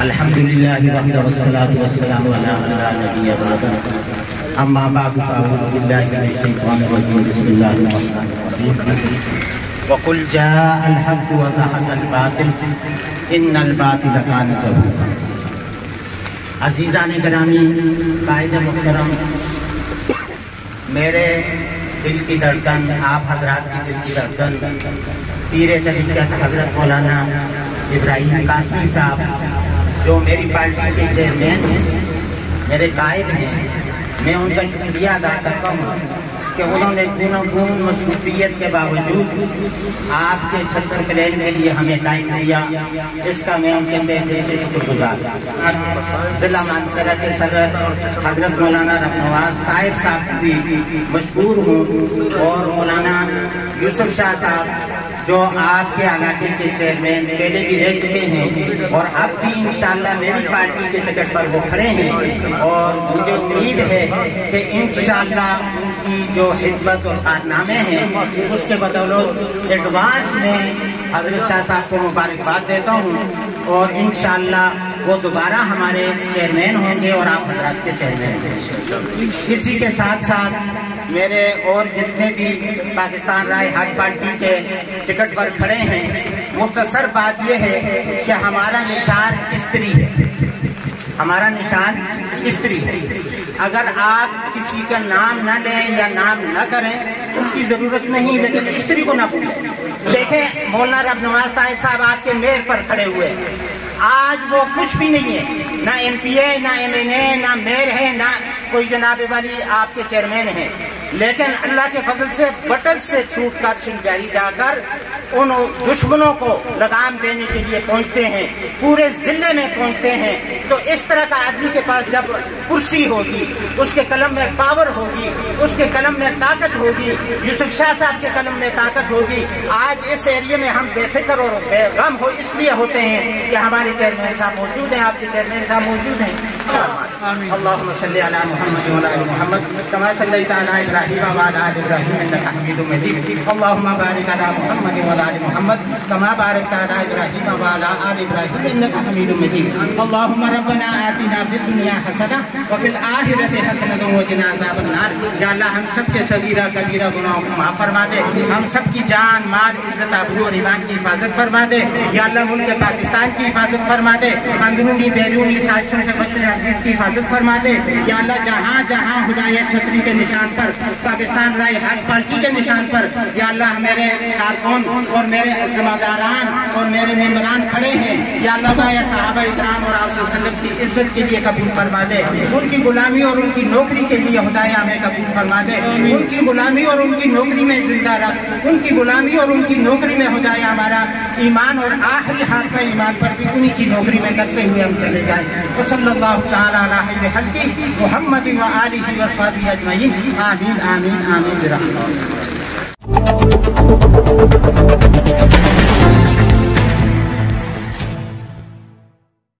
الحمدللہ وحدہ والصلاة والسلام علی من لا نبی بعدہ اما بعد فاعوذ باللہ من الشیطان الرجیم بسم اللہ الرحمن الرحیم وقل جاء الحق وزهق الباطل ان الباطل کان زہوقا۔ عزیزان گرامی، قائد محترم، میرے دل کی دھڑکن، آپ حضرات کی دل کی دھڑکن، پیر طریقت حضرت مولانا ابراہیم قاسمی صاحب جو میری پارٹی کے چیئرمین ہیں، میرے قائد ہیں، میں ان کا شکریہ ادا کرتا ہوں کہ انہوں نے گون مصروفیت کے باوجود آپ کے 76 پلین کے لیے ہمیں ٹائم دیا، اس کا میں ان کے دل سے شکر گزار ہوں۔ ضلع مانسہرہ کے صدر حضرت مولانا ربنواز طاہر صاحب بھی مشکور ہوں، اور مولانا یوسف شاہ صاحب جو آپ کے علاقے کے چیئرمین پہلے بھی رہ چکے ہیں اور اب بھی انشاءاللہ میری پارٹی کے ٹکٹ پر وہ کھڑے ہیں، اور مجھے امید ہے کہ انشاءاللہ ان کی جو خدمت اور کارنامے ہیں اس کے بدولت ایڈوانس میں حضرت شاہ صاحب کو مبارکباد دیتا ہوں، اور انشاءاللہ وہ دوبارہ ہمارے چیئرمین ہوں گے اور آپ حضرات کے چیئرمین ہوں گے۔ اسی کے ساتھ ساتھ میرے اور جتنے بھی پاکستان رائے ہاتھ پارٹی کے ٹکٹ پر کھڑے ہیں، مختصر بات یہ ہے کہ ہمارا نشان استری ہے، ہمارا نشان استری ہے۔ اگر آپ کسی کا نام نہ لیں یا نام نہ کریں اس کی ضرورت نہیں، لیکن استری کو نہ بھولیں۔ دیکھیں مولانا ربنواز طاہر صاحب آپ کے میئر پر کھڑے ہوئے، آج وہ کچھ بھی نہیں ہے، نہ ایم پی اے، نہ ایم این اے، نہ میئر ہے، نہ کوئی جناب والی آپ کے چیئرمین ہیں، لیکن اللہ کے فضل سے بٹل سے چھوٹ کر شنگاری جا کر ان دشمنوں کو لگام دینے کے لیے پہنچتے ہیں، پورے ضلع میں پہنچتے ہیں۔ تو اس طرح کا آدمی کے پاس جب کرسی ہوگی، اس کے قلم میں پاور ہوگی، اس کے قلم میں طاقت ہوگی، یوسف شاہ صاحب کے قلم میں طاقت ہوگی۔ آج اس ایریے میں ہم بے فکر اور بے غم ہو اس لیے ہوتے ہیں کہ ہمارے چیئرمین صاحب موجود ہیں، آپ کے چیئرمین صاحب موجود ہیں۔ اللہم صلی علی محمد وعلی آل محمد کما صلیت علی ابراہیم وعلی آل ابراہیم انک حمید مجید۔ اللہم بارک علی محمد وعلی آل محمد کما بارکت علی ابراہیم وعلی آل ابراہیم انک حمید مجید۔ اللہم ربنا آتنا فی الدنیا حسنہ وفی الآخرۃ حسنۃ وقنا عذاب النار۔ یا اللہ ہم سب کے صغیرہ کبیرہ گناہوں کو معاف فرما دے، ہم سب کی جان، مال، عزت، آبرو اور ایمان کی حفاظت فرما دے۔ یا اللہ ملک پاکستان کی حفاظت فرما دے، اندرونی بیرونی سازشوں سے وطن عزیز کی حفاظت فرما دے۔ یا اللہ جہاں جہاں خدایہ چھتری کے نشان پر، پاکستان رائے ہاتھ پارٹی کے نشان پر یا اللہ میرے کارکن اور میرے ذمہ داران اور میرے ممبران کھڑے ہیں، یا اللہ یا صحابہ اکرام اور آپ صلی اللہ علیہ وسلم کی عزت کے لیے قبول فرما دے، ان کی غلامی اور ان کی نوکری کے لیے خدایا ہمیں قبول فرما دے، ان کی غلامی اور ان کی نوکری میں زندہ رکھ، ان کی غلامی اور ان کی نوکری میں خدایا ہمارا ایمان اور آخری ہاتھ کا ایمان پر بھی انہی کی نوکری میں کرتے ہوئے ہم چلے جائیں۔ وصلی اللہ تعالی علی خیر خلقہ محمد و آلہ و صحبہ اجمعین، آمین آمین آمین برحمتہ۔